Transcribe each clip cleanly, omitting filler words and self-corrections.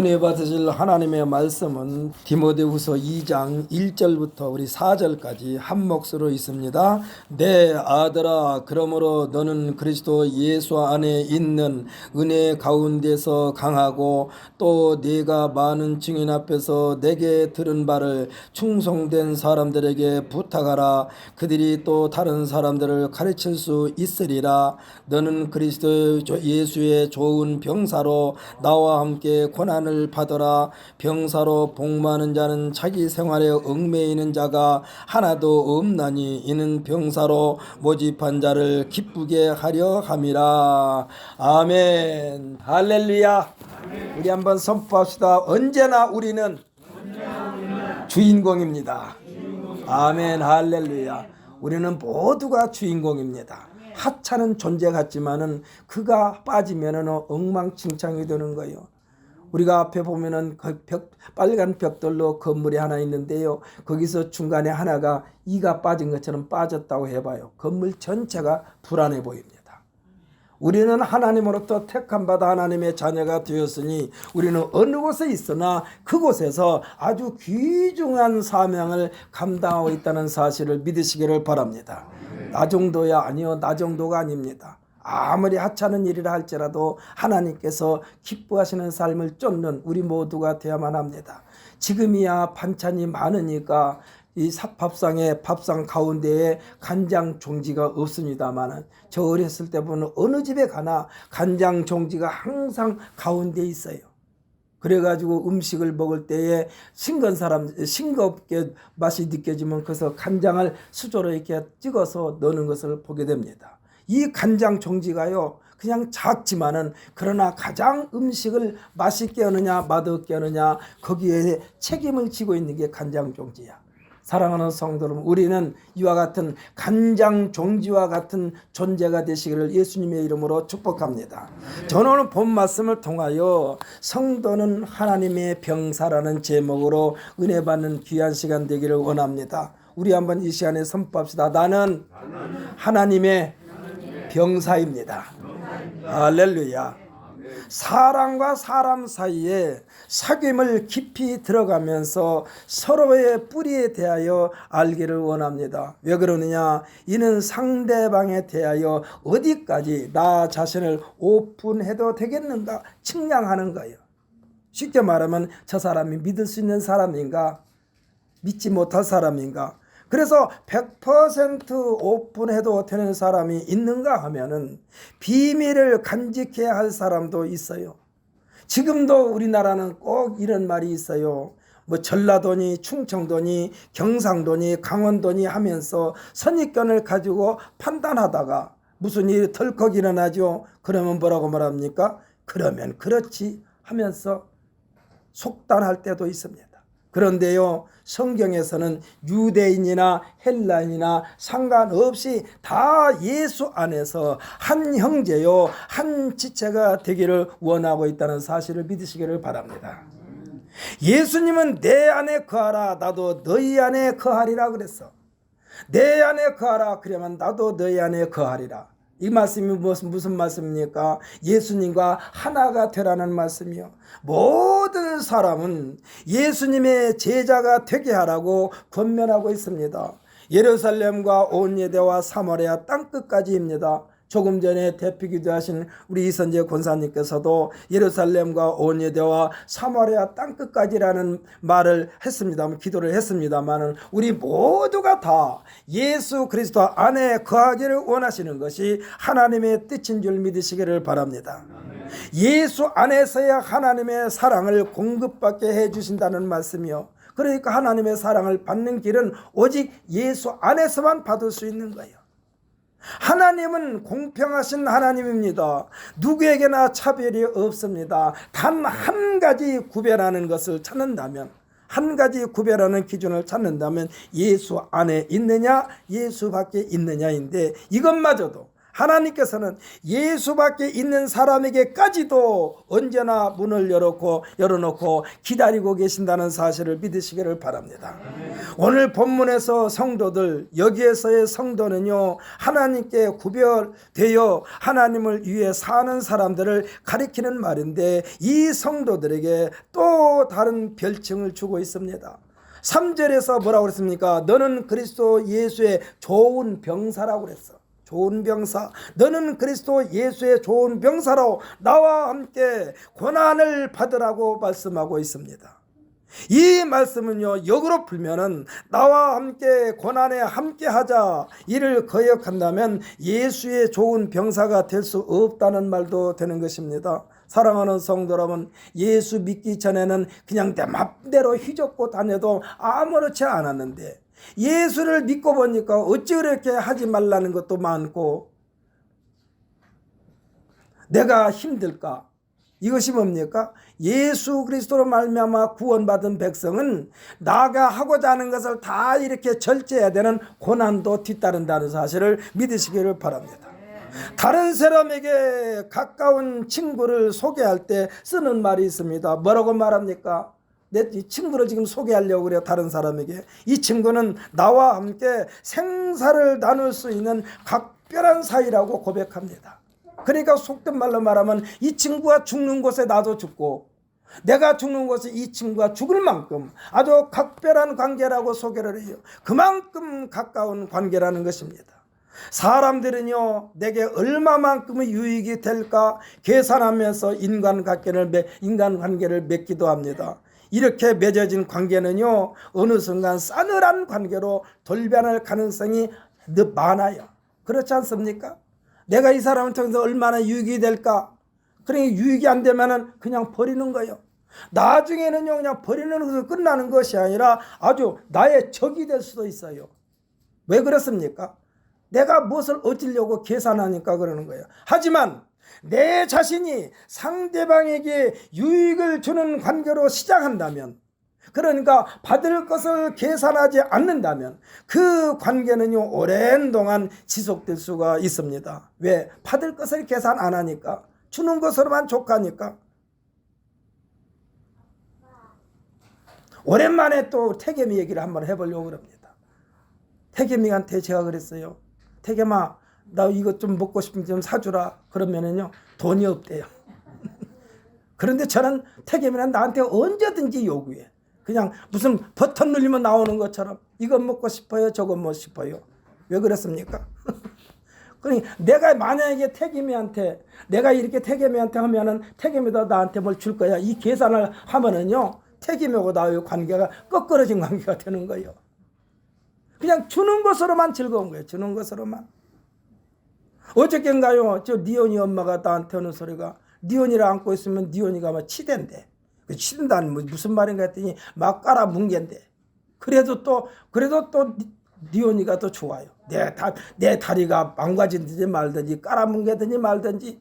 은혜 받으실 하나님의 말씀은 디모데후서 2장 1절부터 우리 4절까지 한 몫으로 있습니다. 내 아들아, 그러므로 너는 그리스도 예수 안에 있는 은혜 가운데서 강하고 또 네가 많은 증인 앞에서 내게 들은 바를 충성된 사람들에게 부탁하라. 그들이 또 다른 사람들을 가르칠 수 있으리라. 너는 그리스도 예수의 좋은 병사로 나와 함께 고난을 받으라. 병사로 복무하는 자는 자기 생활에 얽매이는 자가 하나도 없나니 이는 병사로 모집한 자를 기쁘게 하려 함이라. 아멘. 할렐루야. 우리 한번 선포합시다. 언제나 우리는 주인공입니다. 아멘. 할렐루야. 우리는 모두가 주인공입니다. 하찮은 존재 같지만은 그가 빠지면은 엉망진창이 되는 거예요. 우리가 앞에 보면은 그 빨간 벽돌로 건물이 하나 있는데요. 거기서 중간에 하나가 이가 빠진 것처럼 빠졌다고 해봐요. 건물 전체가 불안해 보입니다. 우리는 하나님으로부터 택함 받아 하나님의 자녀가 되었으니 우리는 어느 곳에 있으나 그곳에서 아주 귀중한 사명을 감당하고 있다는 사실을 믿으시기를 바랍니다. 나 정도야 아니요, 나 정도가 아닙니다. 아무리 하찮은 일이라 할지라도 하나님께서 기뻐하시는 삶을 쫓는 우리 모두가 되어야만 합니다. 지금이야 반찬이 많으니까 이 밥상 가운데에 간장 종지가 없습니다만 저 어렸을 때 보면 어느 집에 가나 간장 종지가 항상 가운데 있어요. 그래가지고 음식을 먹을 때에 싱겁게 맛이 느껴지면 그래서 간장을 수저로 이렇게 찍어서 넣는 것을 보게 됩니다. 이 간장 종지가요 그냥 작지만은 그러나 가장 음식을 맛있게 하느냐 맛없게 하느냐 거기에 책임을 지고 있는 게 간장 종지야. 사랑하는 성도 여러분, 우리는 이와 같은 간장 종지와 같은 존재가 되시기를 예수님의 이름으로 축복합니다. 저는 오늘 본 말씀을 통하여 성도는 하나님의 병사라는 제목으로 은혜 받는 귀한 시간 되기를 원합니다. 우리 한번 이 시간에 선포합시다. 나는 하나님의 병사입니다. 할렐루야. 사람과 사람 사이에 사귐을 깊이 들어가면서 서로의 뿌리에 대하여 알기를 원합니다. 왜 그러느냐? 이는 상대방에 대하여 어디까지 나 자신을 오픈해도 되겠는가 측량하는 거예요. 쉽게 말하면 저 사람이 믿을 수 있는 사람인가 믿지 못할 사람인가. 그래서 100% 오픈해도 되는 사람이 있는가 하면은 비밀을 간직해야 할 사람도 있어요. 지금도 우리나라는 꼭 이런 말이 있어요. 뭐 전라도니 충청도니 경상도니 강원도니 하면서 선입견을 가지고 판단하다가 무슨 일이 덜컥 일어나죠. 그러면 뭐라고 말합니까? 그러면 그렇지 하면서 속단할 때도 있습니다. 그런데요, 성경에서는 유대인이나 헬라인이나 상관없이 다 예수 안에서 한 형제요, 한 지체가 되기를 원하고 있다는 사실을 믿으시기를 바랍니다. 예수님은 내 안에 거하라, 나도 너희 안에 거하리라 그랬어. 내 안에 거하라, 그러면 나도 너희 안에 거하리라. 이 말씀이 무슨 말씀입니까? 예수님과 하나가 되라는 말씀이요. 모든 사람은 예수님의 제자가 되게 하라고 권면하고 있습니다. 예루살렘과 온 유대와 사마리아 땅끝까지입니다. 조금 전에 대피기도 하신 우리 이선재 권사님께서도 예루살렘과 온 유대와 사마리아 땅끝까지라는 말을 했습니다만, 기도를 했습니다만, 우리 모두가 다 예수 그리스도 안에 거하기를 원하시는 것이 하나님의 뜻인 줄 믿으시기를 바랍니다. 예수 안에서야 하나님의 사랑을 공급받게 해주신다는 말씀이요. 그러니까 하나님의 사랑을 받는 길은 오직 예수 안에서만 받을 수 있는 거예요. 하나님은 공평하신 하나님입니다. 누구에게나 차별이 없습니다. 단 한 가지 구별하는 것을 찾는다면, 한 가지 구별하는 기준을 찾는다면 예수 안에 있느냐 예수 밖에 있느냐인데, 이것마저도 하나님께서는 예수밖에 있는 사람에게까지도 언제나 문을 열어놓고 기다리고 계신다는 사실을 믿으시기를 바랍니다. 오늘 본문에서 성도들, 여기에서의 성도는요, 하나님께 구별되어 하나님을 위해 사는 사람들을 가리키는 말인데, 이 성도들에게 또 다른 별칭을 주고 있습니다. 3절에서 뭐라고 그랬습니까? 너는 그리스도 예수의 좋은 병사라고 그랬어. 좋은 병사, 너는 그리스도 예수의 좋은 병사로 나와 함께 고난을 받으라고 말씀하고 있습니다. 이 말씀은요, 역으로 풀면은 나와 함께 고난에 함께 하자, 이를 거역한다면 예수의 좋은 병사가 될 수 없다는 말도 되는 것입니다. 사랑하는 성도 여러분, 예수 믿기 전에는 그냥 내 맘대로 휘젓고 다녀도 아무렇지 않았는데, 예수를 믿고 보니까 어찌 그렇게 하지 말라는 것도 많고, 내가 힘들까? 이것이 뭡니까? 예수 그리스도로 말미암아 구원받은 백성은 나가 하고자 하는 것을 다 이렇게 절제해야 되는 고난도 뒤따른다는 사실을 믿으시기를 바랍니다. 다른 사람에게 가까운 친구를 소개할 때 쓰는 말이 있습니다. 뭐라고 말합니까? 내 친구를 지금 소개하려고 그래요. 다른 사람에게. 이 친구는 나와 함께 생사를 나눌 수 있는 각별한 사이라고 고백합니다. 그러니까 속된 말로 말하면 이 친구가 죽는 곳에 나도 죽고, 내가 죽는 곳에 이 친구가 죽을 만큼 아주 각별한 관계라고 소개를 해요. 그만큼 가까운 관계라는 것입니다. 사람들은요, 내게 얼마만큼의 유익이 될까 계산하면서 인간관계를 맺기도 합니다. 이렇게 맺어진 관계는요, 어느 순간 싸늘한 관계로 돌변할 가능성이 많아요. 그렇지 않습니까? 내가 이 사람을 통해서 얼마나 유익이 될까? 그러니 유익이 안 되면은 그냥 버리는 거예요. 나중에는요, 그냥 버리는 것으로 끝나는 것이 아니라 아주 나의 적이 될 수도 있어요. 왜 그렇습니까? 내가 무엇을 얻으려고 계산하니까 그러는 거예요. 하지만 내 자신이 상대방에게 유익을 주는 관계로 시작한다면, 그러니까 받을 것을 계산하지 않는다면 그 관계는요, 오랜 동안 지속될 수가 있습니다. 왜? 받을 것을 계산 안 하니까, 주는 것으로만 족하니까. 오랜만에 또 태겸이 얘기를 한번 해보려고 합니다. 태겸이한테 제가 그랬어요. 태겸아, 나 이것 좀 먹고 싶으면 좀 사주라. 그러면은요, 돈이 없대요. 그런데 저는 태겸이는 나한테 언제든지 요구해. 그냥 무슨 버튼 누르면 나오는 것처럼 이건 먹고 싶어요, 저건 먹고 싶어요. 왜 그랬습니까? 그러니 내가 만약에 태겸이한테, 내가 이렇게 태겸이한테 하면은 태겸이도 나한테 뭘 줄 거야, 이 계산을 하면은요, 태겸이하고 나의 관계가 꺾어진 관계가 되는 거예요. 그냥 주는 것으로만 즐거운 거예요. 주는 것으로만. 어저께인가요, 저 니온이 엄마가 나한테 하는 소리가, 니온이를 안고 있으면 니온이가 막 치댄대. 치댄다는 무슨 말인가 했더니 막 깔아 뭉갠대. 그래도 또 니온이가 또 좋아요. 내 다리가 망가지든지 말든지 깔아 뭉개든지 말든지.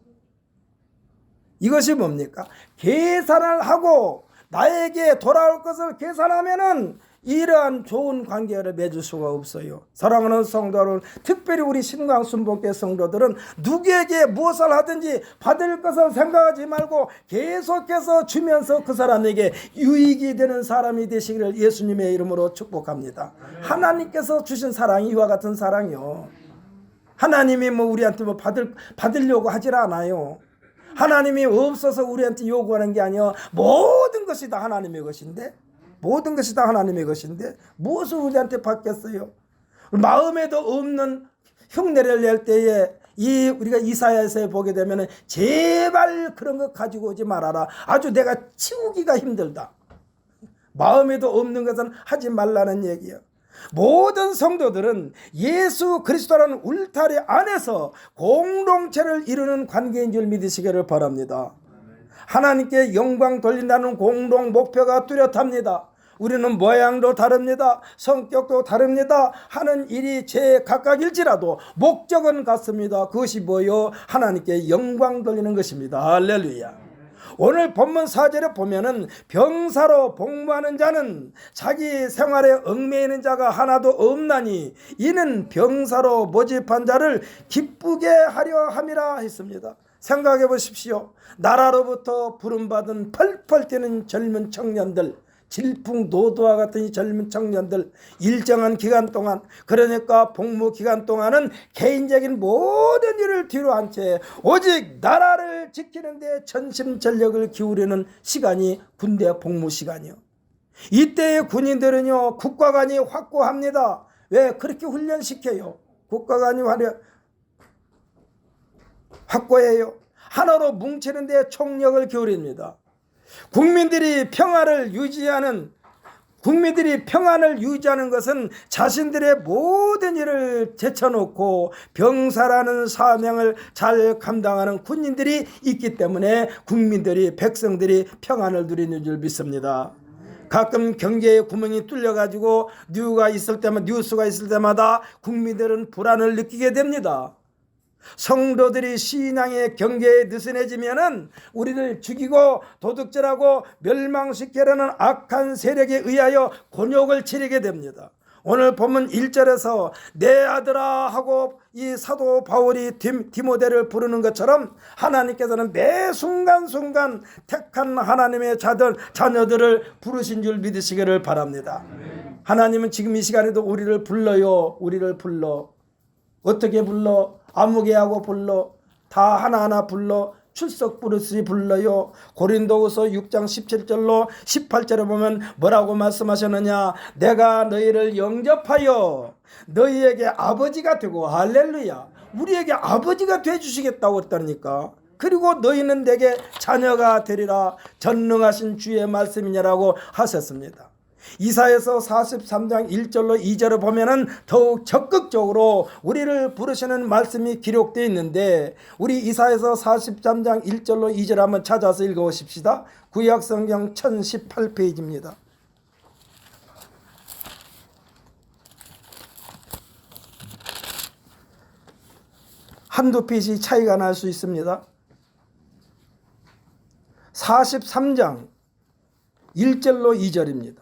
이것이 뭡니까? 계산을 하고 나에게 돌아올 것을 계산하면은 이러한 좋은 관계를 맺을 수가 없어요. 사랑하는 성도 여러분, 특별히 우리 신광순복회 성도들은 누구에게 무엇을 하든지 받을 것을 생각하지 말고 계속해서 주면서 그 사람에게 유익이 되는 사람이 되시기를 예수님의 이름으로 축복합니다. 하나님께서 주신 사랑이 이와 같은 사랑이요. 하나님이 우리한테 받으려고 하질 않아요. 하나님이 없어서 우리한테 요구하는 게 아니요, 모든 것이 다 하나님의 것인데, 모든 것이 다 하나님의 것인데 무엇을 우리한테 받겠어요? 마음에도 없는 흉내를 낼 때에 우리가 이사야서에 보게 되면 제발 그런 거 가지고 오지 말아라. 아주 내가 치우기가 힘들다. 마음에도 없는 것은 하지 말라는 얘기예요. 모든 성도들은 예수 그리스도라는 울타리 안에서 공동체를 이루는 관계인 줄 믿으시기를 바랍니다. 하나님께 영광 돌린다는 공동 목표가 뚜렷합니다. 우리는 모양도 다릅니다. 성격도 다릅니다. 하는 일이 각각일지라도 목적은 같습니다. 그것이 뭐요? 하나님께 영광 돌리는 것입니다. 할렐루야. 오늘 본문 4절에 보면은 병사로 복무하는 자는 자기 생활에 얽매이는 자가 하나도 없나니 이는 병사로 모집한 자를 기쁘게 하려 함이라 했습니다. 생각해 보십시오. 나라로부터 부름받은 펄펄 뛰는 젊은 청년들, 질풍노도와 같은 이 젊은 청년들, 일정한 기간 동안, 그러니까 복무 기간 동안은 개인적인 모든 일을 뒤로 한 채 오직 나라를 지키는 데 전심전력을 기울이는 시간이 군대 복무 시간이요. 이때의 군인들은요, 국가관이 확고합니다. 왜 그렇게 훈련시켜요? 국가관이 확고해요. 하나로 뭉치는 데 총력을 기울입니다. 국민들이 평안을 유지하는 것은 자신들의 모든 일을 제쳐놓고 병사라는 사명을 잘 감당하는 군인들이 있기 때문에 백성들이 평안을 누리는 줄 믿습니다. 가끔 경계의 구멍이 뚫려가지고 뉴스가 있을 때마다 국민들은 불안을 느끼게 됩니다. 성도들이 신앙의 경계에 느슨해지면은 우리를 죽이고 도둑질하고 멸망시키려는 악한 세력에 의하여 곤욕을 치르게 됩니다. 오늘 본문 1절에서 내 아들아 하고 이 사도 바울이 디모데를 부르는 것처럼 하나님께서는 매 순간순간 택한 하나님의 자녀들을 부르신 줄 믿으시기를 바랍니다. 하나님은 지금 이 시간에도 우리를 불러요. 우리를 불러. 어떻게 불러? 아무개하고 불러. 다 하나하나 불러. 출석 부르시 불러요. 고린도후서 6장 17절로 18절에 보면 뭐라고 말씀하셨느냐? 내가 너희를 영접하여 너희에게 아버지가 되고, 할렐루야, 우리에게 아버지가 되주시겠다고 했다니까. 그리고 너희는 내게 자녀가 되리라. 전능하신 주의 말씀이냐라고 하셨습니다. 이사야서 43장 1절로 2절을 보면은 더욱 적극적으로 우리를 부르시는 말씀이 기록되어 있는데, 우리 이사야서 43장 1절로 2절 한번 찾아서 읽어보십시다. 구약성경 1018페이지입니다. 한두 페이지 차이가 날 수 있습니다. 43장 1절로 2절입니다.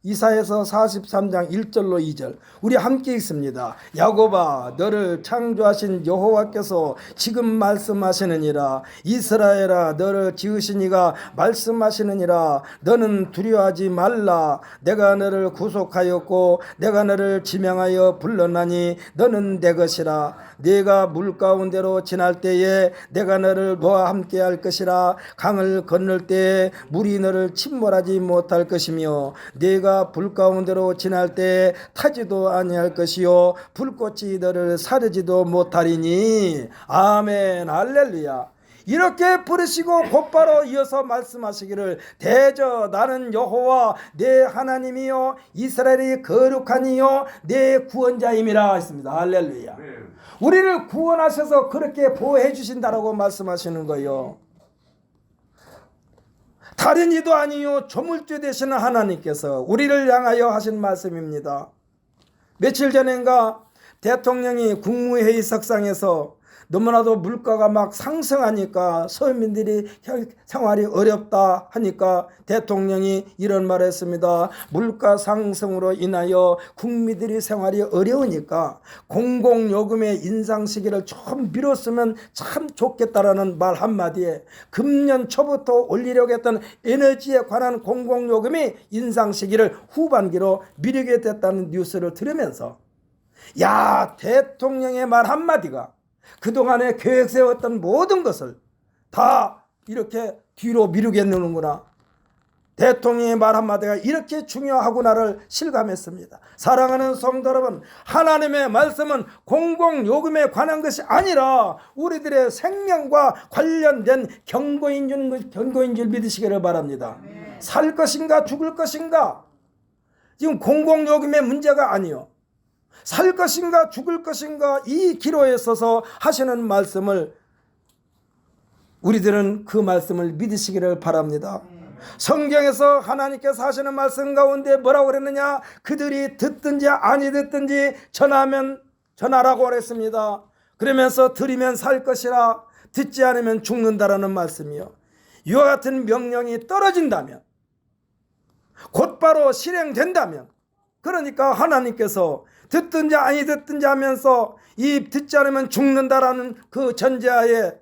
이사야서 43장 1절로 2절 우리 함께 읽습니다. 야곱아, 너를 창조하신 여호와께서 지금 말씀하시느니라. 이스라엘아, 너를 지으신 이가 말씀하시느니라. 너는 두려워하지 말라. 내가 너를 구속하였고 내가 너를 지명하여 불렀나니 너는 내 것이라. 네가 물 가운데로 지날 때에 내가 너를 너와 함께 할 것이라. 강을 건널 때에 물이 너를 침몰하지 못할 것이며 네가 불 가운데로 지날 때에 타지도 아니할 것이요 불꽃이 너를 사르지도 못하리니. 아멘, 할렐루야. 이렇게 부르시고 곧바로 이어서 말씀하시기를, 대저 나는 여호와 내 하나님이요 이스라엘이 거룩한 이요 내 구원자임이라 했습니다. 할렐루야. 우리를 구원하셔서 그렇게 보호해 주신다라고 말씀하시는 거예요. 다른 이도 아니요 조물주 되시는 하나님께서 우리를 향하여 하신 말씀입니다. 며칠 전인가 대통령이 국무회의석상에서 너무나도 물가가 막 상승하니까 서민들이 생활이 어렵다 하니까 대통령이 이런 말을 했습니다. 물가 상승으로 인하여 국민들이 생활이 어려우니까 공공요금의 인상 시기를 좀 미뤘으면 참 좋겠다라는 말 한마디에 금년 초부터 올리려고 했던 에너지에 관한 공공요금이 인상 시기를 후반기로 미루게 됐다는 뉴스를 들으면서, 야, 대통령의 말 한마디가 그동안에 계획 세웠던 모든 것을 다 이렇게 뒤로 미루겠는구나. 대통령의 말 한마디가 이렇게 중요하구나를 실감했습니다. 사랑하는 성도 여러분, 하나님의 말씀은 공공요금에 관한 것이 아니라 우리들의 생명과 관련된 경고인 줄 믿으시기를 바랍니다. 살 것인가 죽을 것인가, 지금 공공요금의 문제가 아니요, 살 것인가 죽을 것인가, 이 기로에 서서 하시는 말씀을 우리들은 그 말씀을 믿으시기를 바랍니다. 성경에서 하나님께서 하시는 말씀 가운데 뭐라고 그랬느냐? 그들이 듣든지 아니 듣든지 전하라고 그랬습니다. 그러면서 들으면 살 것이라 듣지 않으면 죽는다라는 말씀이요. 이와 같은 명령이 떨어진다면, 곧바로 실행된다면, 그러니까 하나님께서 듣든지 아니 듣든지 하면서 이 듣지 않으면 죽는다라는 그 전제하에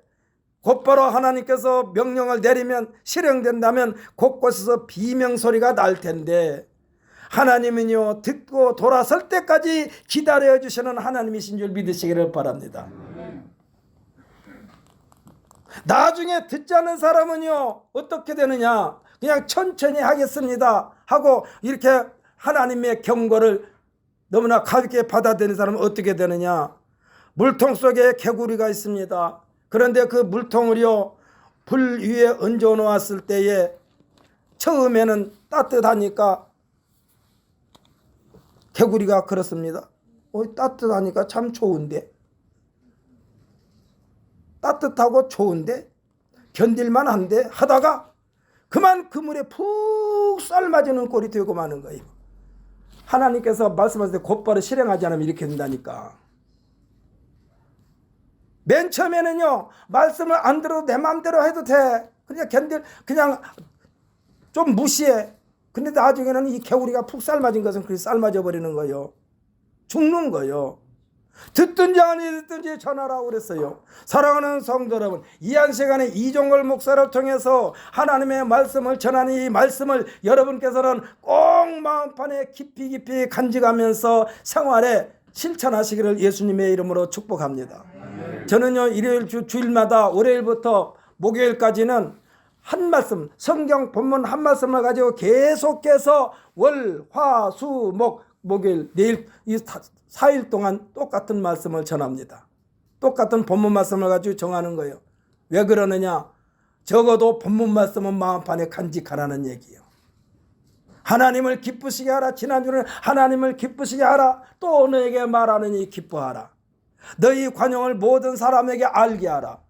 곧바로 하나님께서 명령을 내리면 실행된다면 곳곳에서 비명소리가 날 텐데, 하나님은요 듣고 돌아설 때까지 기다려 주시는 하나님이신 줄 믿으시기를 바랍니다. 나중에 듣지 않는 사람은요 어떻게 되느냐, 그냥 천천히 하겠습니다 하고 이렇게 하나님의 경고를 너무나 가볍게 받아들이는 사람은 어떻게 되느냐, 물통 속에 개구리가 있습니다. 그런데 그 물통을요 불 위에 얹어 놓았을 때에 처음에는 따뜻하니까 개구리가 그렇습니다. 따뜻하니까 참 좋은데, 따뜻하고 좋은데 견딜만 한데 하다가 그만 그 물에 푹 삶아지는 꼴이 되고 마는 거예요. 하나님께서 말씀하실 때 곧바로 실행하지 않으면 이렇게 된다니까. 맨 처음에는요 말씀을 안 들어도 내 마음대로 해도 돼, 그냥 좀 무시해. 근데 나중에는 이 개구리가 푹 삶아진 것은 그렇게 삶아져 버리는 거예요. 죽는 거예요. 듣든지 아니 듣든지 전하라고 그랬어요. 사랑하는 성도 여러분, 이 한 시간에 이종걸 목사를 통해서 하나님의 말씀을 전하는 이 말씀을 여러분께서는 꼭 마음판에 깊이 간직하면서 생활에 실천하시기를 예수님의 이름으로 축복합니다. 저는요 일요일 주일마다 월요일부터 목요일까지는 한 말씀, 성경 본문 한 말씀을 가지고 계속해서 월, 화, 수, 목, 목요일, 내일 이 4일 동안 똑같은 말씀을 전합니다. 똑같은 본문 말씀을 가지고 정하는 거예요. 왜 그러느냐, 적어도 본문 말씀은 마음판에 간직하라는 얘기예요. 하나님을 기쁘시게 하라. 지난주는 하나님을 기쁘시게 하라. 또 너에게 말하느니 기뻐하라. 너희 관용을 모든 사람에게 알게 하라.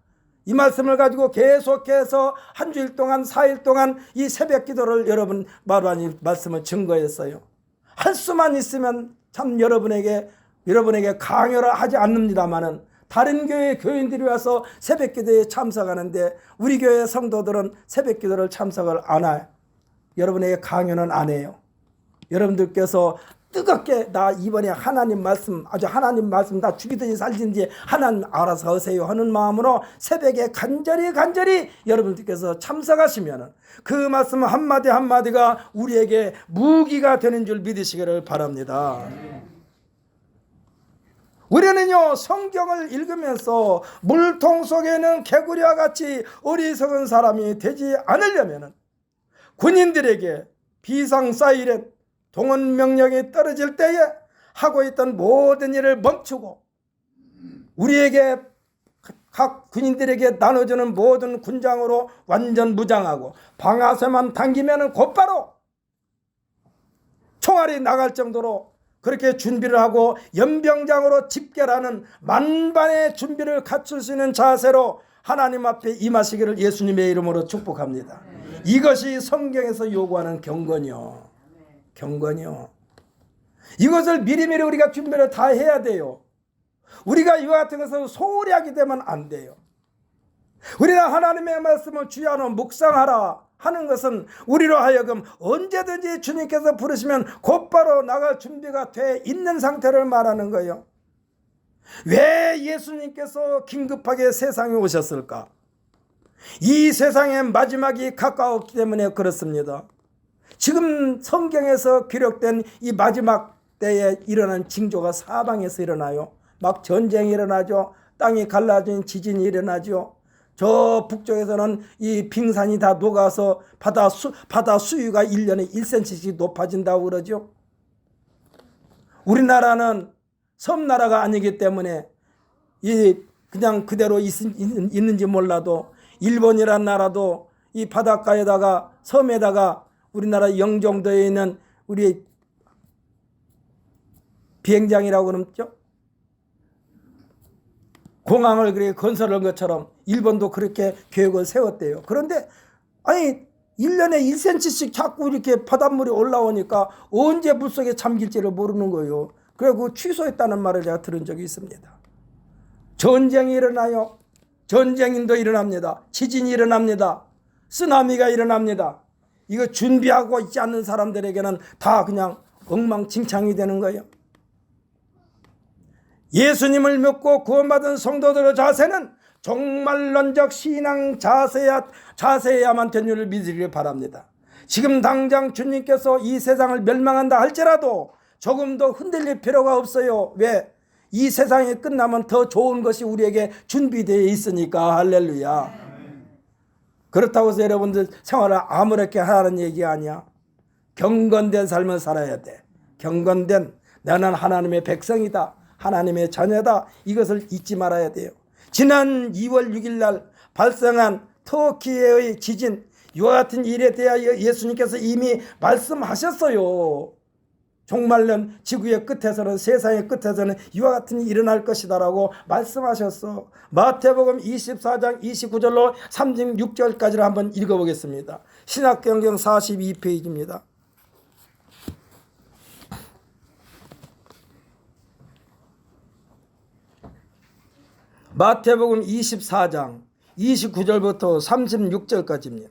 이 말씀을 가지고 계속해서 한 주일 동안 4일 동안 이 새벽 기도를 여러분 말하는 말씀을 증거했어요. 할 수만 있으면 참 여러분에게 강요를 하지 않습니다만은 다른 교회 교인들이 와서 새벽 기도에 참석하는데 우리 교회 성도들은 새벽 기도를 참석을 안 해요. 여러분에게 강요는 안 해요. 여러분들께서 뜨겁게 나 이번에 하나님 말씀 나 죽이든지 살든지 하나님 알아서 하세요 하는 마음으로 새벽에 간절히 여러분들께서 참석하시면 그 말씀 한마디 한마디가 우리에게 무기가 되는 줄 믿으시기를 바랍니다. 우리는요 성경을 읽으면서 물통 속에는 개구리와 같이 어리석은 사람이 되지 않으려면 군인들에게 비상 사이렌 동원 명령이 떨어질 때에 하고 있던 모든 일을 멈추고 우리에게 각 군인들에게 나눠주는 모든 군장으로 완전 무장하고 방아쇠만 당기면 곧바로 총알이 나갈 정도로 그렇게 준비를 하고 연병장으로 집결하는 만반의 준비를 갖출 수 있는 자세로 하나님 앞에 임하시기를 예수님의 이름으로 축복합니다. 이것이 성경에서 요구하는 경건이요. 이것을 미리미리 우리가 준비를 다 해야 돼요. 우리가 이와 같은 것을 소홀히 하게 되면 안 돼요. 우리가 하나님의 말씀을 주야로 묵상하라 하는 것은 우리로 하여금 언제든지 주님께서 부르시면 곧바로 나갈 준비가 돼 있는 상태를 말하는 거예요. 왜 예수님께서 긴급하게 세상에 오셨을까? 이 세상의 마지막이 가까웠기 때문에 그렇습니다. 지금 성경에서 기록된 이 마지막 때에 일어난 징조가 사방에서 일어나요. 막 전쟁이 일어나죠. 땅이 갈라진 지진이 일어나죠. 저 북쪽에서는 이 빙산이 다 녹아서 바다 수위가 1년에 1cm씩 높아진다고 그러죠. 우리나라는 섬나라가 아니기 때문에 그냥 그대로 있는지 몰라도 일본이란 나라도 이 바닷가에다가 섬에다가 우리나라 영종도에 있는 우리 비행장이라고 그러죠. 공항을 그렇게 건설한 것처럼 일본도 그렇게 계획을 세웠대요. 그런데 1년에 1cm씩 자꾸 이렇게 바닷물이 올라오니까 언제 물속에 잠길지를 모르는 거예요. 그리고 취소했다는 말을 제가 들은 적이 있습니다. 전쟁이 일어나요. 전쟁도 일어납니다. 지진이 일어납니다. 쓰나미가 일어납니다. 이거 준비하고 있지 않는 사람들에게는 다 그냥 엉망진창이 되는 거예요. 예수님을 믿고 구원받은 성도들의 자세는 종말론적 신앙 자세야만 된 줄을 믿으시길 바랍니다. 지금 당장 주님께서 이 세상을 멸망한다 할지라도 조금 더 흔들릴 필요가 없어요. 왜? 이 세상이 끝나면 더 좋은 것이 우리에게 준비되어 있으니까. 할렐루야. 그렇다고 해서 여러분들 생활을 아무렇게 하라는 얘기가 아니야. 경건된 삶을 살아야 돼. 경건된, 나는 하나님의 백성이다, 하나님의 자녀다, 이것을 잊지 말아야 돼요. 지난 2월 6일 날 발생한 터키의 지진, 이와 같은 일에 대하여 예수님께서 이미 말씀하셨어요. 종말론 지구의 끝에서는, 세상의 끝에서는 이와 같은 일이 일어날 것이다라고 말씀하셨어. 마태복음 24장 29절로 36절까지를 한번 읽어보겠습니다. 신약경경 42페이지입니다. 마태복음 24장 29절부터 36절까지입니다.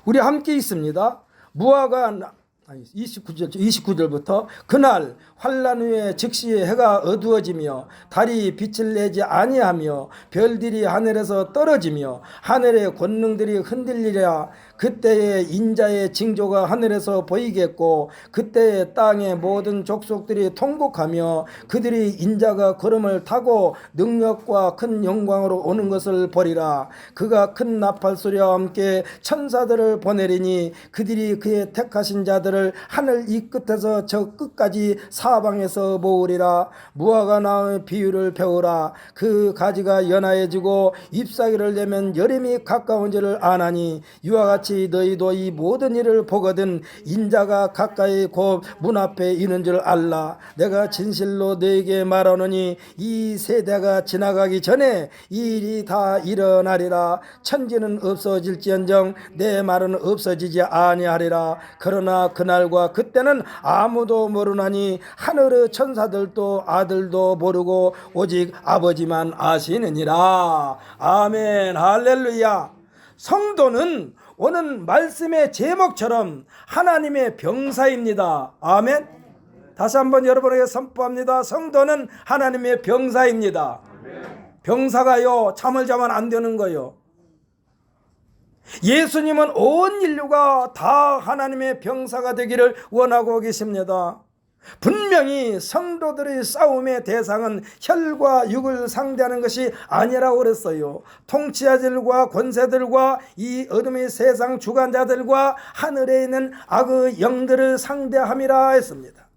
우리 함께 있습니다. 무화과 29절부터 그날 환란 후에 즉시 해가 어두워지며 달이 빛을 내지 아니하며 별들이 하늘에서 떨어지며 하늘의 권능들이 흔들리랴. 그때에 인자의 징조가 하늘에서 보이겠고 그때에 땅의 모든 족속들이 통곡하며 그들이 인자가 구름을 타고 능력과 큰 영광으로 오는 것을 보리라. 그가 큰 나팔 소리와 함께 천사들을 보내리니 그들이 그의 택하신 자들을 하늘 이 끝에서 저 끝까지 사방에서 모으리라. 무화과 나무의 비유를 배우라. 그 가지가 연하여지고 잎사귀를 내면 여름이 가까운 줄을 아나니 이와 같이 너희도 이 모든 일을 보거든 인자가 가까이 곧 문 앞에 있는 줄 알라. 내가 진실로 너에게 말하노니 이 세대가 지나가기 전에 이 일이 다 일어나리라. 천지는 없어질지언정 내 말은 없어지지 아니하리라. 그러나 그날과 그때는 아무도 모르나니 하늘의 천사들도 아들도 모르고 오직 아버지만 아시느니라. 아멘. 할렐루야. 성도는 오늘 말씀의 제목처럼 하나님의 병사입니다. 아멘. 다시 한번 여러분에게 선포합니다. 성도는 하나님의 병사입니다. 병사가요, 잠을 자면 안 되는 거요. 예수님은 온 인류가 다 하나님의 병사가 되기를 원하고 계십니다. 분명히 성도들의 싸움의 대상은 혈과 육을 상대하는 것이 아니라고 그랬어요. 통치자들과 권세들과 이 어둠의 세상 주관자들과 하늘에 있는 악의 영들을 상대함이라 했습니다.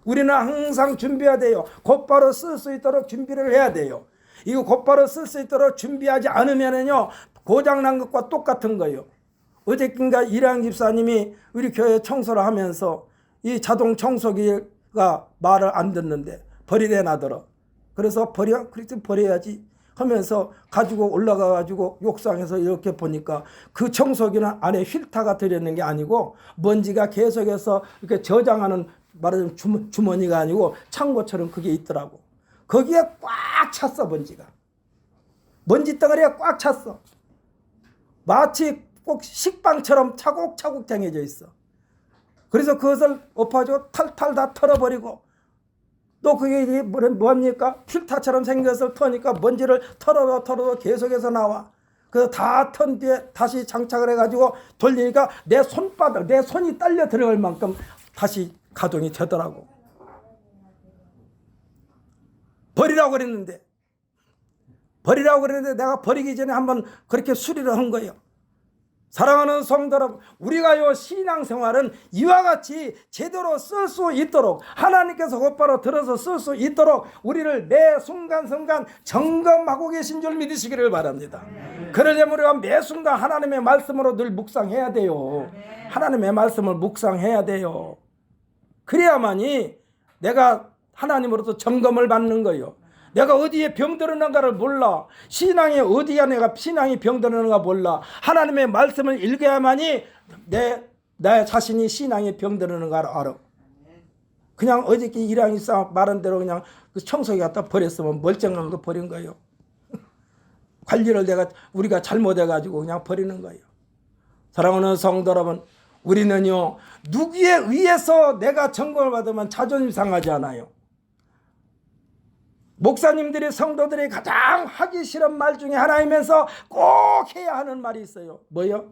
우리는 항상 준비해야 돼요. 곧바로 쓸 수 있도록 준비를 해야 돼요. 이거 곧바로 쓸 수 있도록 준비하지 않으면은요, 고장난 것과 똑같은 거예요. 어저께인가 이랑 집사님이 우리 교회 청소를 하면서 이 자동 청소기가 말을 안 듣는데 버리래 나더러. 그래서 그렇게 버려야지 하면서 가지고 올라가 가지고 옥상에서 이렇게 보니까 그 청소기는 안에 필터가 들어있는 게 아니고 먼지가 계속해서 이렇게 저장하는, 말하자면 주머니가 아니고 창고처럼 그게 있더라고. 거기에 꽉 찼어. 먼지 덩어리가 꽉 찼어. 마치 꼭 식빵처럼 차곡차곡 쟁여져 있어. 그래서 그것을 엎어지고 탈탈 다 털어버리고, 또 그게 뭐합니까? 필터처럼 생겨서 터니까 먼지를 털어도 계속해서 나와. 그래서 다 턴 뒤에 다시 장착을 해가지고 돌리니까 내 손이 딸려 들어갈 만큼 다시 가동이 되더라고. 버리라고 그랬는데 내가 버리기 전에 한번 그렇게 수리를 한 거예요. 사랑하는 성도 여러분, 우리가요 신앙생활은 이와 같이 제대로 쓸 수 있도록, 하나님께서 곧바로 들어서 쓸 수 있도록 우리를 매 순간순간 점검하고 계신 줄 믿으시기를 바랍니다. 그러려면 우리가 매 순간 하나님의 말씀으로 늘 묵상해야 돼요. 하나님의 말씀을 묵상해야 돼요. 그래야만이 내가 하나님으로부터 점검을 받는 거예요. 내가 어디에 병들었는가를 몰라. 신앙이 어디에 내가 신앙이 병들었는가 몰라. 하나님의 말씀을 읽어야만이 내 자신이 신앙이 병들었는가를 알아. 그냥 어저께 이랑이 말한 대로 그냥 그 청소기 갖다 버렸으면 멀쩡한 거 버린 거예요. 관리를 우리가 잘못해가지고 그냥 버리는 거예요. 사랑하는 성도 여러분, 우리는요 누구에 의해서 내가 점검을 받으면 자존심 상하지 않아요. 목사님들이 성도들이 가장 하기 싫은 말 중에 하나이면서 꼭 해야 하는 말이 있어요. 뭐요?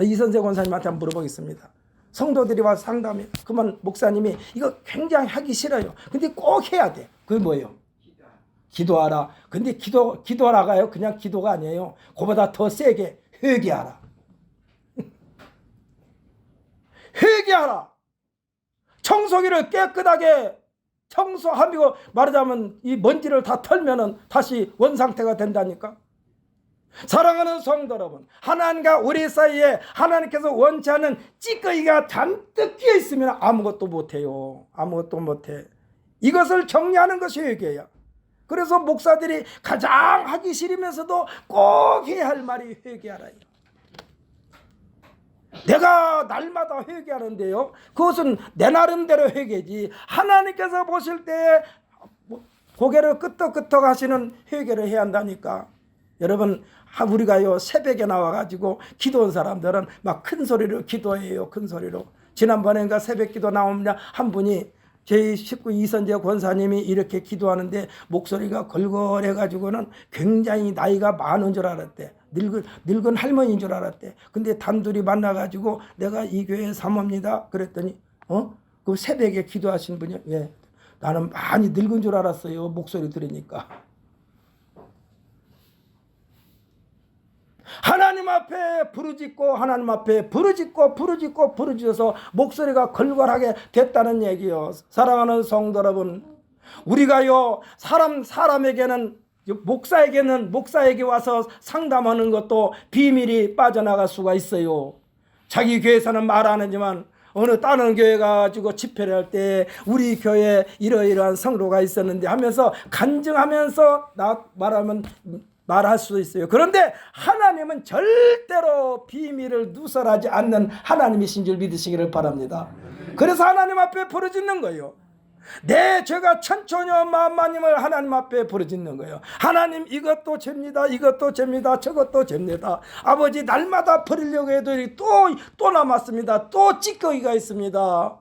이선세 권사님한테 한번 물어보겠습니다. 성도들이 와서 상담해. 그러면 목사님이 이거 굉장히 하기 싫어요. 근데 꼭 해야 돼. 그게 뭐예요? 기도하라. 근데 기도하라가요. 그냥 기도가 아니에요. 그보다 더 세게 회개하라. 회개하라. 청소기를 깨끗하게 청소하고 말하자면 이 먼지를 다 털면은 다시 원상태가 된다니까. 사랑하는 성도 여러분, 하나님과 우리 사이에 하나님께서 원치 않는 찌꺼기가 잔뜩 끼어 있으면 아무것도 못해요. 아무것도 못해. 이것을 정리하는 것이 회개야. 그래서 목사들이 가장 하기 싫으면서도 꼭 해야 할 말이 회개하라. 내가 날마다 회개하는데요, 그것은 내 나름대로 회개지 하나님께서 보실 때 고개를 끄덕끄덕 하시는 회개를 해야 한다니까. 여러분, 우리가요 새벽에 나와가지고 기도한 사람들은 막 큰 소리로 기도해요. 큰 소리로. 지난번에 새벽 기도 나오면 한 분이 제 식구 이선재 권사님이 이렇게 기도하는데 목소리가 걸걸해가지고는 굉장히 나이가 많은 줄 알았대. 늙은 할머니인 줄 알았대. 근데 단둘이 만나가지고 내가 이 교회 사모입니다. 그랬더니 그 새벽에 기도하신 분이 예, 나는 많이 늙은 줄 알았어요. 목소리 들으니까. 하나님 앞에 부르짖고 하나님 앞에 부르짖어서 목소리가 걸걸하게 됐다는 얘기요. 사랑하는 성도 여러분, 우리가요 사람에게는 목사에게 와서 상담하는 것도 비밀이 빠져나갈 수가 있어요. 자기 교회에서는 말 안 하지만 어느 다른 교회 가지고 집회를 할 때 우리 교회에 이러이러한 성도가 있었는데 하면서 간증하면서 말할 수 있어요. 그런데 하나님은 절대로 비밀을 누설하지 않는 하나님이신 줄 믿으시기를 바랍니다. 그래서 하나님 앞에 부르짖는 거예요. 내 죄가 천천여 만만님을 하나님 앞에 부르짖는 거예요. 하나님, 이것도 죄입니다. 이것도 죄입니다. 저것도 죄입니다. 아버지, 날마다 버리려고 해도 또 남았습니다. 또 찌꺼기가 있습니다.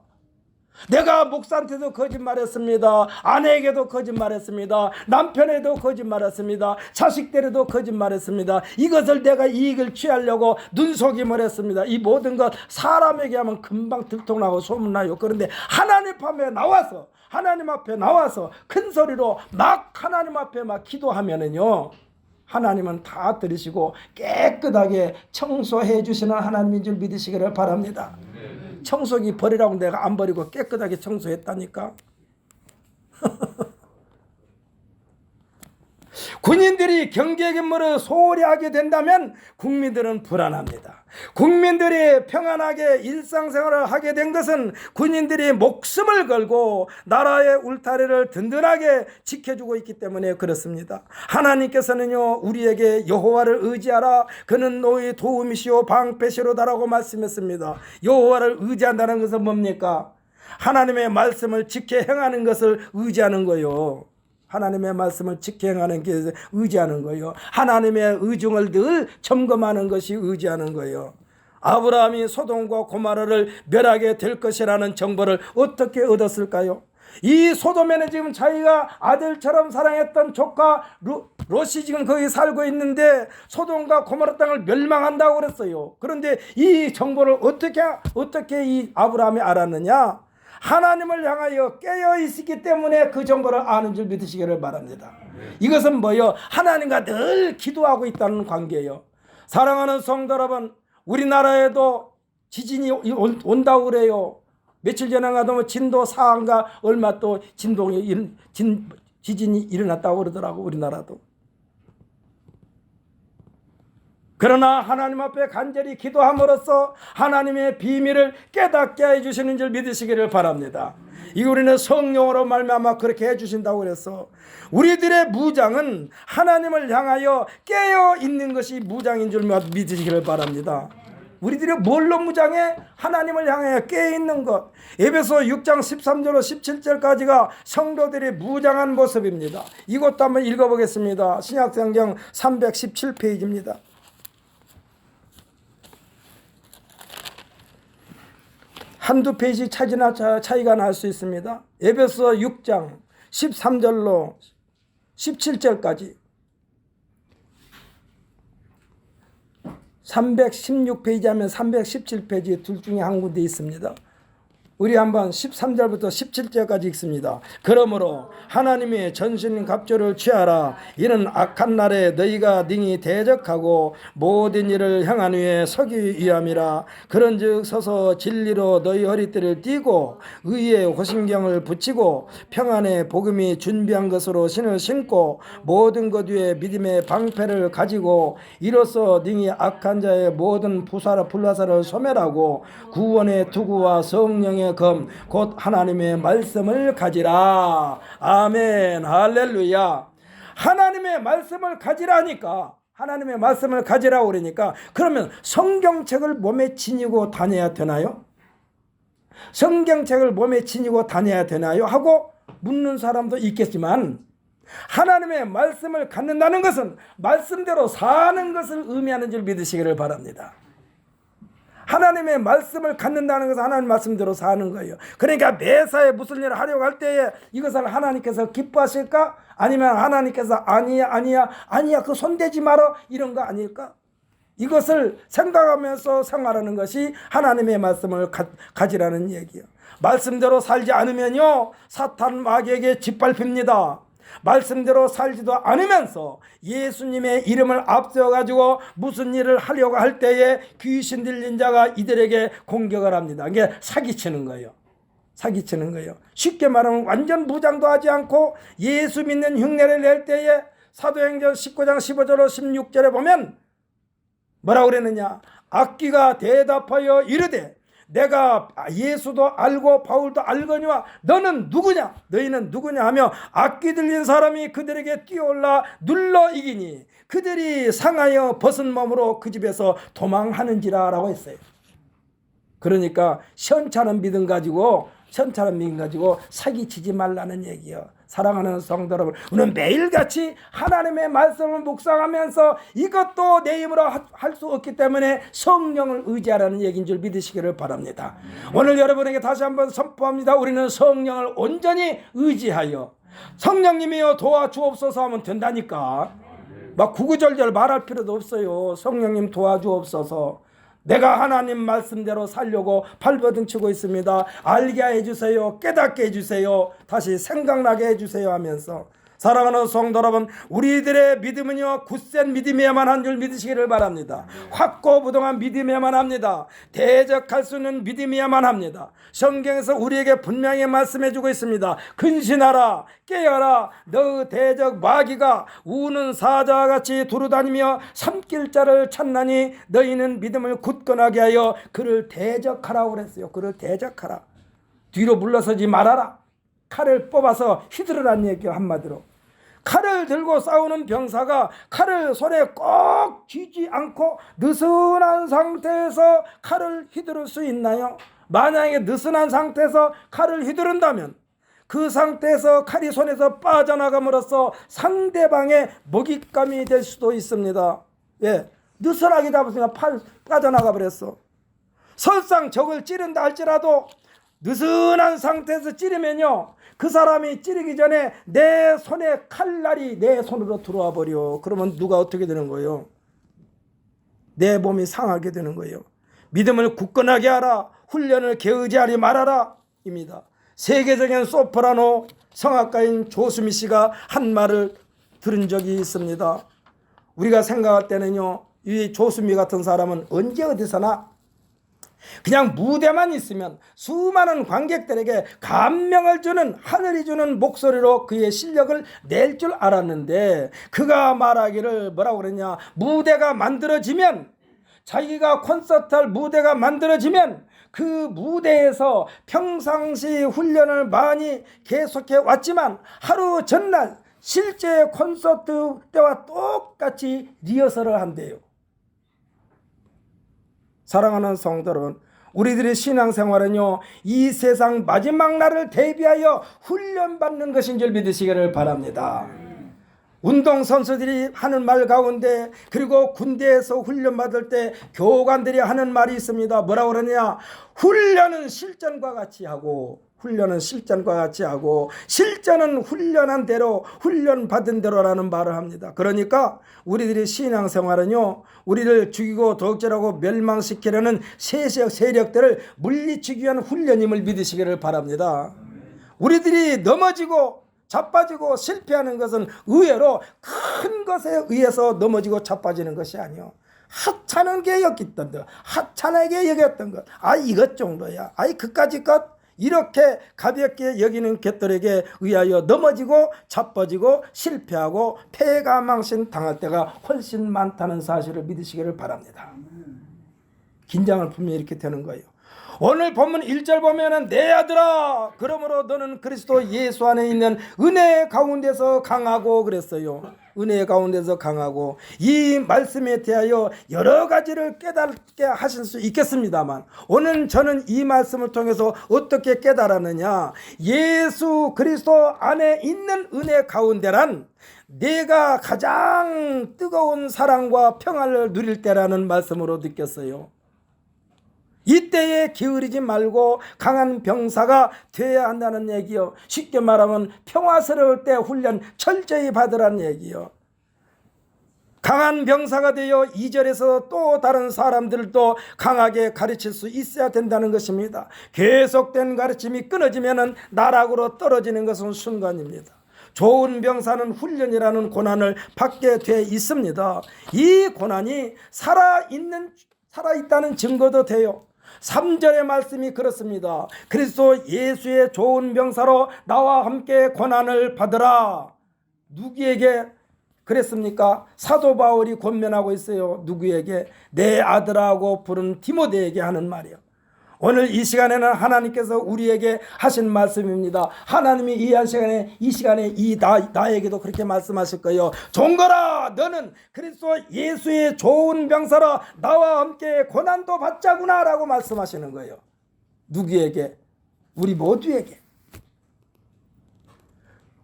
내가 목사한테도 거짓말했습니다. 아내에게도 거짓말했습니다. 남편에도 거짓말했습니다. 자식들에도 거짓말했습니다. 이것을 내가 이익을 취하려고 눈속임을 했습니다. 이 모든 것 사람에게 하면 금방 들통나고 소문나요. 그런데 하나님 앞에 나와서 큰 소리로 막 하나님 앞에 막 기도하면은요, 하나님은 다 들으시고 깨끗하게 청소해 주시는 하나님인 줄 믿으시기를 바랍니다. 청소기 버리라고 내가 안 버리고 깨끗하게 청소했다니까. 군인들이 경계근무를 소홀히 하게 된다면 국민들은 불안합니다. 국민들이 평안하게 일상생활을 하게 된 것은 군인들이 목숨을 걸고 나라의 울타리를 든든하게 지켜주고 있기 때문에 그렇습니다. 하나님께서는요, 우리에게 여호와를 의지하라. 그는 너의 도움이시오 방패시로다라고 말씀했습니다. 여호와를 의지한다는 것은 뭡니까? 하나님의 말씀을 지켜 행하는 것을 의지하는 거예요. 하나님의 말씀을 지켜 행하는 게 의지하는 거예요. 하나님의 의중을 늘 점검하는 것이 의지하는 거예요. 아브라함이 소돔과 고모라를 멸하게 될 것이라는 정보를 어떻게 얻었을까요? 이 소돔에는 지금 자기가 아들처럼 사랑했던 조카 롯이 지금 거기 살고 있는데 소돔과 고모라 땅을 멸망한다고 그랬어요. 그런데 이 정보를 어떻게 이 아브라함이 알았느냐? 하나님을 향하여 깨어 있었기 때문에 그 정보를 아는 줄 믿으시기를 바랍니다. 이것은 뭐요? 하나님과 늘 기도하고 있다는 관계예요. 사랑하는 성도 여러분, 우리나라에도 지진이 온다고 그래요. 며칠 전에 가도 진도 4인가 얼마 또 지진이 일어났다고 그러더라고, 우리나라도. 그러나 하나님 앞에 간절히 기도함으로써 하나님의 비밀을 깨닫게 해주시는 줄 믿으시기를 바랍니다. 이 우리는 성령으로 말미암아 그렇게 해주신다고 그래서 우리들의 무장은 하나님을 향하여 깨어 있는 것이 무장인 줄 믿으시기를 바랍니다. 우리들이 뭘로 무장해? 하나님을 향해 깨어있는 것. 에베소 6장 13절로 17절까지가 성도들이 무장한 모습입니다. 이것도 한번 읽어보겠습니다. 신약성경 317페이지입니다. 한두 페이지 차이가 날 수 있습니다. 에베소 6장 13절로 17절까지 316페이지 하면 317페이지 둘 중에 한 군데 있습니다. 우리 한번 13절부터 17절까지 읽습니다. 그러므로 하나님의 전신 갑주를 취하라. 이는 악한 날에 너희가 능히 대적하고 모든 일을 향한 후에 서기 위함이라. 그런즉 서서 진리로 너희 허리띠를 띠고 의의 호심경을 붙이고 평안의 복음이 준비한 것으로 신을 신고 모든 것 위에 믿음의 방패를 가지고 이로써 능히 악한 자의 모든 불화살을 소멸하고 구원의 투구와 성령의 검 곧 하나님의 말씀을 가지라. 아멘. 할렐루야. 하나님의 말씀을 가지라니까, 하나님의 말씀을 가지라고 그러니까, 그러면 성경책을 몸에 지니고 다녀야 되나요? 성경책을 몸에 지니고 다녀야 되나요? 하고 묻는 사람도 있겠지만, 하나님의 말씀을 갖는다는 것은 말씀대로 사는 것을 의미하는 줄 믿으시기를 바랍니다. 하나님의 말씀을 갖는다는 것은 하나님 말씀대로 사는 거예요. 그러니까 매사에 무슨 일을 하려고 할 때에 이것을 하나님께서 기뻐하실까? 아니면 하나님께서 아니야 그 손대지 마라 이런 거 아닐까? 이것을 생각하면서 생활하는 것이 하나님의 말씀을 가지라는 얘기예요. 말씀대로 살지 않으면요 사탄 마귀에게 짓밟힙니다. 말씀대로 살지도 않으면서 예수님의 이름을 앞세워가지고 무슨 일을 하려고 할 때에 귀신 들린 자가 이들에게 공격을 합니다. 이게 사기치는 거예요. 사기치는 거예요. 쉽게 말하면 완전 무장도 하지 않고 예수 믿는 흉내를 낼 때에 사도행전 19장 15절로 16절에 보면 뭐라고 그랬느냐? 악귀가 대답하여 이르되 내가 예수도 알고 바울도 알거니와 너는 누구냐? 너희는 누구냐 하며 악귀 들린 사람이 그들에게 뛰어올라 눌러 이기니 그들이 상하여 벗은 몸으로 그 집에서 도망하는지라 라고 했어요. 그러니까 시원찮은 믿음 가지고 사기치지 말라는 얘기예요. 사랑하는 성도 여러분, 우리는 매일같이 하나님의 말씀을 묵상하면서 이것도 내 힘으로 할 수 없기 때문에 성령을 의지하라는 얘기인 줄 믿으시기를 바랍니다. 오늘 여러분에게 다시 한번 선포합니다. 우리는 성령을 온전히 의지하여 성령님이여 도와주옵소서 하면 된다니까. 막 구구절절 말할 필요도 없어요. 성령님 도와주옵소서. 내가 하나님 말씀대로 살려고 발버둥치고 있습니다. 알게 해주세요. 깨닫게 해주세요. 다시 생각나게 해주세요 하면서 사랑하는 성도 여러분, 우리들의 믿음은요 굳센 믿음이야만 한 줄 믿으시기를 바랍니다. 확고부동한 믿음이야만 합니다. 대적할 수 있는 믿음이야만 합니다. 성경에서 우리에게 분명히 말씀해주고 있습니다. 근신하라, 깨어라. 너 대적 마귀가 우는 사자와 같이 두루다니며 삼킬 자를 찾나니 너희는 믿음을 굳건하게 하여 그를 대적하라고 그랬어요. 그를 대적하라. 뒤로 물러서지 말아라. 칼을 뽑아서 휘두르라는 얘기예요. 한마디로 칼을 들고 싸우는 병사가 칼을 손에 꼭 쥐지 않고 느슨한 상태에서 칼을 휘두를 수 있나요? 만약에 느슨한 상태에서 칼을 휘두른다면 그 상태에서 칼이 손에서 빠져나감으로써 상대방의 먹잇감이 될 수도 있습니다. 왜? 느슨하게 잡았으니까 팔 빠져나가 버렸어. 설상 적을 찌른다 할지라도 느슨한 상태에서 찌르면요 그 사람이 찌르기 전에 내 손에 칼날이 내 손으로 들어와 버려. 그러면 누가 어떻게 되는 거예요? 내 몸이 상하게 되는 거예요. 믿음을 굳건하게 하라. 훈련을 게으지하지 말아라 입니다. 세계적인 소프라노 성악가인 조수미 씨가 한 말을 들은 적이 있습니다. 우리가 생각할 때는요 이 조수미 같은 사람은 언제 어디서나 그냥 무대만 있으면 수많은 관객들에게 감명을 주는 하늘이 주는 목소리로 그의 실력을 낼 줄 알았는데 그가 말하기를 뭐라고 그랬냐? 무대가 만들어지면 자기가 콘서트할 무대가 만들어지면 그 무대에서 평상시 훈련을 많이 계속해 왔지만 하루 전날 실제 콘서트 때와 똑같이 리허설을 한대요. 사랑하는 성도는 우리들의 신앙생활은요, 이 세상 마지막 날을 대비하여 훈련받는 것인 줄 믿으시기를 바랍니다. 운동선수들이 하는 말 가운데, 그리고 군대에서 훈련받을 때 교관들이 하는 말이 있습니다. 뭐라고 그러냐? 훈련은 실전과 같이 하고, 실전은 훈련한 대로, 훈련받은 대로라는 말을 합니다. 그러니까 우리들의 신앙생활은요, 우리를 죽이고 도적질하고 멸망시키려는 세력들을 물리치기 위한 훈련임을 믿으시기를 바랍니다. 우리들이 넘어지고 자빠지고 실패하는 것은 의외로 큰 것에 의해서 넘어지고 자빠지는 것이 아니요, 하찮게 여겼던 것, 하찮게 여겼던 것, 이것 정도야, 그까짓 것, 이렇게 가볍게 여기는 것들에게 의하여 넘어지고 자빠지고 실패하고 패가망신 당할 때가 훨씬 많다는 사실을 믿으시기를 바랍니다. 긴장을 풀면 이렇게 되는 거예요. 오늘 본문 1절 보면은, 내 아들아, 그러므로 너는 그리스도 예수 안에 있는 은혜 가운데서 강하고 그랬어요. 은혜 가운데서 강하고. 이 말씀에 대하여 여러 가지를 깨닫게 하실 수 있겠습니다만, 오늘 저는 이 말씀을 통해서 어떻게 깨달았느냐, 예수 그리스도 안에 있는 은혜 가운데란 내가 가장 뜨거운 사랑과 평안을 누릴 때라는 말씀으로 느꼈어요. 이때에 게으르지 말고 강한 병사가 되어야 한다는 얘기요. 쉽게 말하면 평화스러울 때 훈련 철저히 받으라는 얘기요. 강한 병사가 되어 2절에서 또 다른 사람들도 강하게 가르칠 수 있어야 된다는 것입니다. 계속된 가르침이 끊어지면 나락으로 떨어지는 것은 순간입니다. 좋은 병사는 훈련이라는 고난을 받게 돼 있습니다. 이 고난이 살아있다는 증거도 돼요. 3절의 말씀이 그렇습니다. 그리스도 예수의 좋은 병사로 나와 함께 고난을 받으라. 누구에게 그랬습니까? 사도 바울이 권면하고 있어요. 누구에게? 내 아들하고 부른 디모데에게 하는 말이요. 오늘 이 시간에는 하나님께서 우리에게 하신 말씀입니다. 하나님이 이 시간에 나에게도 그렇게 말씀하실 거예요. 종거라, 너는 그리스도 예수의 좋은 병사라 나와 함께 고난도 받자구나 라고 말씀하시는 거예요. 누구에게? 우리 모두에게.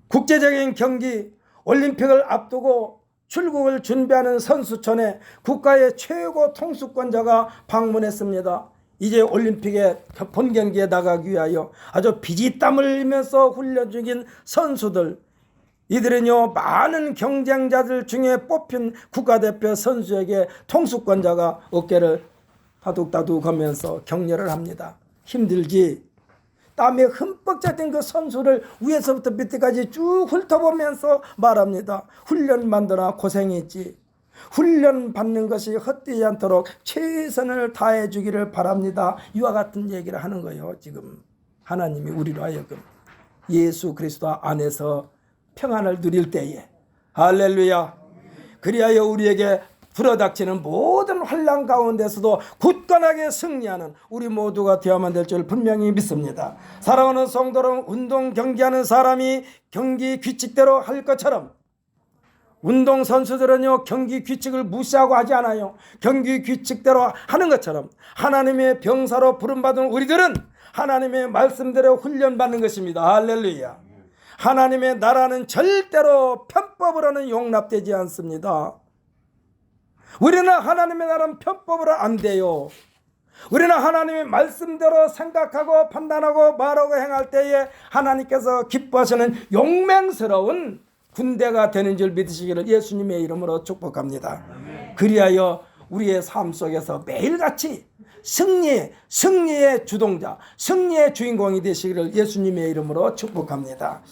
국제적인 경기, 올림픽을 앞두고 출국을 준비하는 선수촌에 국가의 최고 통수권자가 방문했습니다. 이제 올림픽의 본 경기에 나가기 위하여 아주 피지땀을 흘리면서 훈련 중인 선수들, 이들은요, 많은 경쟁자들 중에 뽑힌 국가대표 선수에게 통수권자가 어깨를 다둑다둑 하면서 격려를 합니다. 힘들지? 땀에 흠뻑 젖은 그 선수를 위에서부터 밑에까지 쭉 훑어보면서 말합니다. 훈련 만드나 고생했지. 훈련 받는 것이 헛되지 않도록 최선을 다해 주기를 바랍니다. 이와 같은 얘기를 하는 거예요. 지금 하나님이 우리로 하여금 예수 그리스도 안에서 평안을 누릴 때에, 할렐루야, 그리하여 우리에게 불어닥치는 모든 환난 가운데서도 굳건하게 승리하는 우리 모두가 되어야만 될 줄 분명히 믿습니다. 사랑하는 성도는 운동 경기하는 사람이 경기 규칙대로 할 것처럼, 운동선수들은요, 경기 규칙을 무시하고 하지 않아요. 경기 규칙대로 하는 것처럼 하나님의 병사로 부름받은 우리들은 하나님의 말씀대로 훈련받는 것입니다. 할렐루야. 하나님의 나라는 절대로 편법으로는 용납되지 않습니다. 우리는 하나님의 나라는 편법으로 안 돼요. 우리는 하나님의 말씀대로 생각하고 판단하고 말하고 행할 때에 하나님께서 기뻐하시는 용맹스러운 군대가 되는 줄 믿으시기를 예수님의 이름으로 축복합니다. 그리하여 우리의 삶 속에서 매일같이 승리의 주동자, 승리의 주인공이 되시기를 예수님의 이름으로 축복합니다.